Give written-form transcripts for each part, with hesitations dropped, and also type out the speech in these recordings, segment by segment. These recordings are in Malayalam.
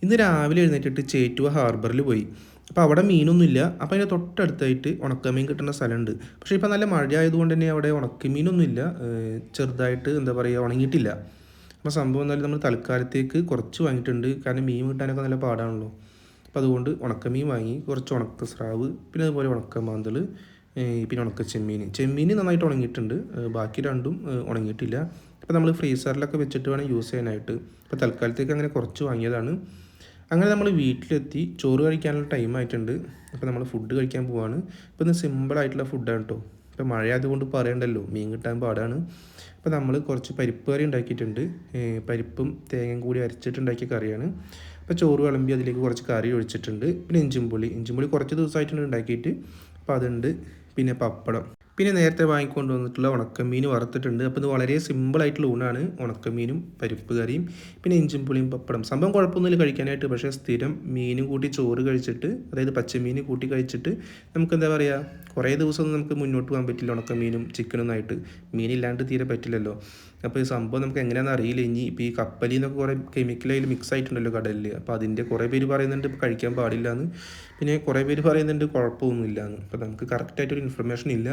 ഇന്ന് രാവിലെ എഴുന്നേറ്റിട്ട് ചേറ്റുവ ഹാർബറിൽ പോയി. അപ്പോൾ അവിടെ മീനൊന്നുമില്ല. അപ്പോൾ അതിൻ്റെ തൊട്ടടുത്തായിട്ട് ഉണക്കമീൻ കിട്ടുന്ന സ്ഥലമുണ്ട്. പക്ഷേ ഇപ്പോൾ നല്ല മഴ ആയതുകൊണ്ട് തന്നെ അവിടെ ഉണക്കമീനൊന്നുമില്ല. ചെറുതായിട്ട് എന്താ പറയുക, ഉണങ്ങിയിട്ടില്ല. അപ്പോൾ സംഭവം എന്നാലും നമ്മൾ തൽക്കാലത്തേക്ക് കുറച്ച് വാങ്ങിയിട്ടുണ്ട്. കാരണം മീൻ കിട്ടാനൊക്കെ നല്ല പാടാണല്ലോ. അപ്പോൾ അതുകൊണ്ട് ഉണക്കമീൻ വാങ്ങി, കുറച്ച് ഉണക്ക സ്രാവ്, പിന്നെ അതുപോലെ ഉണക്ക മാന്തൾ, പിന്നെ ഉണക്ക ചെമ്മീൻ. ചെമ്മീൻ നന്നായിട്ട് ഉണങ്ങിയിട്ടുണ്ട്. ബാക്കി രണ്ടും ഉണങ്ങിയിട്ടില്ല. അപ്പോൾ നമ്മൾ ഫ്രീസറിലൊക്കെ വെച്ചിട്ട് വേണം യൂസ് ചെയ്യാനായിട്ട്. അപ്പോൾ തൽക്കാലത്തേക്ക് അങ്ങനെ കുറച്ച് വാങ്ങിയതാണ്. അങ്ങനെ നമ്മൾ വീട്ടിലെത്തി ചോറ് കഴിക്കാനുള്ള ടൈം ആയിട്ടുണ്ട്. അപ്പോൾ നമ്മൾ ഫുഡ് കഴിക്കാൻ പോവാണ്. ഇപ്പോൾ ഇന്ന് സിമ്പിളായിട്ടുള്ള ഫുഡാണ് കേട്ടോ. ഇപ്പോൾ മഴ ആയതുകൊണ്ട് പറയണ്ടല്ലോ, മീൻ കിട്ടാൻ പാടാണ്. അപ്പോൾ നമ്മൾ കുറച്ച് പരിപ്പ് കറി ഉണ്ടാക്കിയിട്ടുണ്ട്. പരിപ്പും തേങ്ങയും കൂടി അരച്ചിട്ടുണ്ടാക്കിയ കറിയാണ്. അപ്പോൾ ചോറ് വിളമ്പി അതിലേക്ക് കുറച്ച് കറി ഒഴിച്ചിട്ടുണ്ട്. പിന്നെ ഇഞ്ചിമ്പുളി കുറച്ച് ദിവസമായിട്ടുണ്ട് ഉണ്ടാക്കിയിട്ട്. അപ്പോൾ അതുണ്ട്. പിന്നെ പപ്പടം, പിന്നെ നേരത്തെ വാങ്ങിക്കൊണ്ട് വന്നിട്ടുള്ള ഉണക്കമീൻ വറുത്തിട്ടുണ്ട്. അപ്പോൾ ഇത് വളരെ സിമ്പിളായിട്ടുള്ള ഊണാണ്. ഉണക്കമീനും പരിപ്പ് കറിയും പിന്നെ ഇഞ്ചും പുളിയും പപ്പടം. സംഭവം കുഴപ്പമൊന്നുമില്ല കഴിക്കാനായിട്ട്. പക്ഷേ സ്ഥിരം മീനും കൂട്ടി ചോറ് കഴിച്ചിട്ട്, അതായത് പച്ചമീൻ കൂട്ടി കഴിച്ചിട്ട് നമുക്ക് എന്താ പറയുക, കുറേ ദിവസമൊന്നും നമുക്ക് മുന്നോട്ട് പോകാൻ പറ്റില്ല ഉണക്കമീനും ചിക്കനൊന്നും ആയിട്ട്. മീനില്ലാണ്ട് തീരെ പറ്റില്ലല്ലോ. അപ്പോൾ ഈ സംഭവം നമുക്ക് എങ്ങനെയാണെന്ന് അറിയില്ല. ഇനി ഇപ്പോൾ ഈ കപ്പലിൽ നിന്നൊക്കെ കുറേ കെമിക്കൽ മിക്സ് ആയിട്ടുണ്ടല്ലോ കടലിൽ. അപ്പോൾ അതിൻ്റെ കുറേ പേര് പറയുന്നുണ്ട് ഇപ്പോൾ കഴിക്കാൻ പാടില്ല എന്ന്. പിന്നെ കുറേ പേര് പറയുന്നുണ്ട് കുഴപ്പമൊന്നുമില്ല എന്ന്. അപ്പോൾ നമുക്ക് കറക്റ്റായിട്ടൊരു ഇൻഫർമേഷൻ ഇല്ല.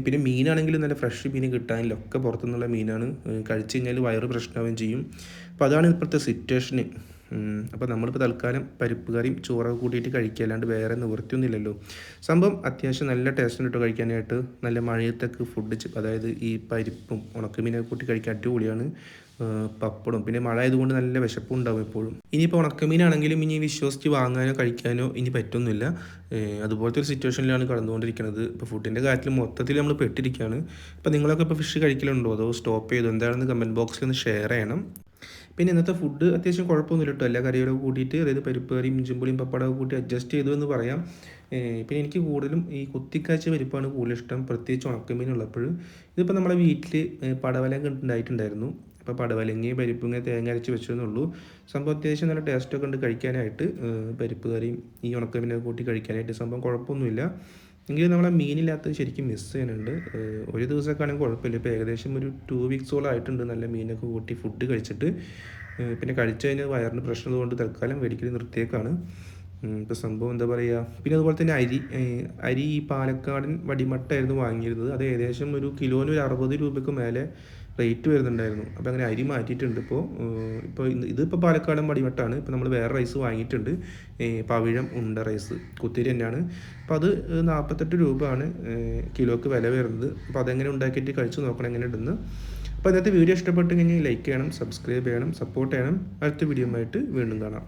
പിന്നെ മീനാണെങ്കിലും നല്ല ഫ്രഷ് മീൻ കിട്ടാനില്ല. ഒക്കെ പുറത്തുനിന്നുള്ള മീനാണ്. കഴിച്ച് കഴിഞ്ഞാൽ വയറ് പ്രശ്നമാവുകയും ചെയ്യും. അപ്പോൾ അതാണ് ഇപ്പോഴത്തെ സിറ്റുവേഷന്. അപ്പോൾ നമ്മളിപ്പോൾ തൽക്കാലം പരിപ്പ് കറിയും ചോറൊക്കെ കൂട്ടിയിട്ട് കഴിക്കുക, അല്ലാണ്ട് വേറെ നിവൃത്തിയൊന്നുമില്ലല്ലോ. സംഭവം അത്യാവശ്യം നല്ല ടേസ്റ്റ് ഉണ്ട് കഴിക്കാനായിട്ട്. നല്ല മഴയത്തൊക്കെ ഫുഡ്, അതായത് ഈ പരിപ്പും ഉണക്കമീനൊക്കെ കൂട്ടി കഴിക്കാൻ അടിപൊളിയാണ്. പപ്പടവും, പിന്നെ മഴ ആയതുകൊണ്ട് നല്ല വിശപ്പും ഉണ്ടാവും എപ്പോഴും. ഇനിയിപ്പോൾ ഉണക്കമീനാണെങ്കിലും ഇനി വിശ്വസിച്ച് വാങ്ങാനോ കഴിക്കാനോ ഇനി പറ്റുന്നില്ല. അതുപോലത്തെ ഒരു സിറ്റുവേഷനിലാണ് കടന്നുകൊണ്ടിരിക്കുന്നത്. ഇപ്പോൾ ഫുഡിൻ്റെ കാര്യത്തിൽ മൊത്തത്തിൽ നമ്മൾ പെട്ടിരിക്കുകയാണ്. അപ്പോൾ നിങ്ങളൊക്കെ ഇപ്പോൾ ഫിഷ് കഴിക്കലുണ്ടോ, അതോ സ്റ്റോപ്പ് ചെയ്തോ, എന്താണെന്ന് കമൻറ്റ് ബോക്സിൽ ഒന്ന് ഷെയർ ചെയ്യണം. പിന്നെ ഇന്നത്തെ ഫുഡ് അത്യാവശ്യം കുഴപ്പമൊന്നുമില്ല കേട്ടോ. എല്ലാ കറികളൊക്കെ കൂട്ടിയിട്ട്, അതായത് പരിപ്പ് കറിയും ഇഞ്ചിമ്പുളിയും പപ്പടമൊക്കെ കൂട്ടി അഡ്ജസ്റ്റ് ചെയ്തു എന്ന് പറയാം. പിന്നെ എനിക്ക് കൂടുതലും ഈ കുത്തിക്കാച്ച പരിപ്പാണ് കൂടുതൽ ഇഷ്ടം, പ്രത്യേകിച്ച് ഉണക്കമീനുള്ളപ്പോൾ. ഇതിപ്പോൾ നമ്മുടെ വീട്ടിൽ പടവലം ഉണ്ടായിട്ടുണ്ടായിരുന്നു. അപ്പോൾ പടവലങ്ങയും പരിപ്പും ഇങ്ങനെ തേങ്ങ അരച്ച് വെച്ചതെന്നുള്ളൂ. സംഭവം അത്യാവശ്യം നല്ല ടേസ്റ്റൊക്കെ ഉണ്ട് കഴിക്കാനായിട്ട്. പരിപ്പ് കറിയും ഈ ഉണക്കമീനൊക്കെ കൂട്ടി കഴിക്കാനായിട്ട് സംഭവം കുഴപ്പമൊന്നുമില്ല. എങ്കിലും നമ്മളെ മീനില്ലാത്തത് ശരിക്കും മിസ് ചെയ്യുന്നുണ്ട്. ഒരു ദിവസമൊക്കെ ആണെങ്കിൽ കുഴപ്പമില്ല. ഇപ്പോൾ ഏകദേശം ഒരു 2 വീക്സോളം ആയിട്ടുണ്ട് നല്ല മീനൊക്കെ കൂട്ടി ഫുഡ് കഴിച്ചിട്ട്. പിന്നെ കഴിച്ചു കഴിഞ്ഞാൽ വയറിന് പ്രശ്നം കൊണ്ട് തൽക്കാലം മേടിക്കൽ നിർത്തിയേക്കാണ്. ഇപ്പോൾ സംഭവം എന്താ പറയുക. പിന്നെ അതുപോലെ തന്നെ അരി ഈ പാലക്കാടൻ വടിമട്ടായിരുന്നു വാങ്ങിയിരുന്നത്. അത് ഏകദേശം ഒരു കിലോന് ഒരു 60 രൂപയ്ക്ക് മേലെ റേറ്റ് വരുന്നുണ്ടായിരുന്നു. അപ്പോൾ അങ്ങനെ അരി മാറ്റിയിട്ടുണ്ട് ഇപ്പോൾ. ഇതിപ്പോൾ പാലക്കാടൻ വടിമട്ടാണ്. ഇപ്പോൾ നമ്മൾ വേറെ റൈസ് വാങ്ങിയിട്ടുണ്ട്, പവിഴം ഉണ്ട റൈസ്, കുത്തിരി തന്നെയാണ്. അപ്പോൾ അത് 48 രൂപയാണ് കിലോക്ക് വില വരുന്നത്. അപ്പോൾ അതെങ്ങനെ ഉണ്ടാക്കിയിട്ട് കഴിച്ച് നോക്കണം എങ്ങനെ ഉണ്ടെന്ന്. അപ്പോൾ ഇന്നത്തെ വീഡിയോ ഇഷ്ടപ്പെട്ടു കഴിഞ്ഞാൽ ലൈക്ക് ചെയ്യണം, സബ്സ്ക്രൈബ് ചെയ്യണം, സപ്പോർട്ട് ചെയ്യണം. അടുത്ത വീഡിയോ ആയിട്ട് വീണ്ടും കാണാം.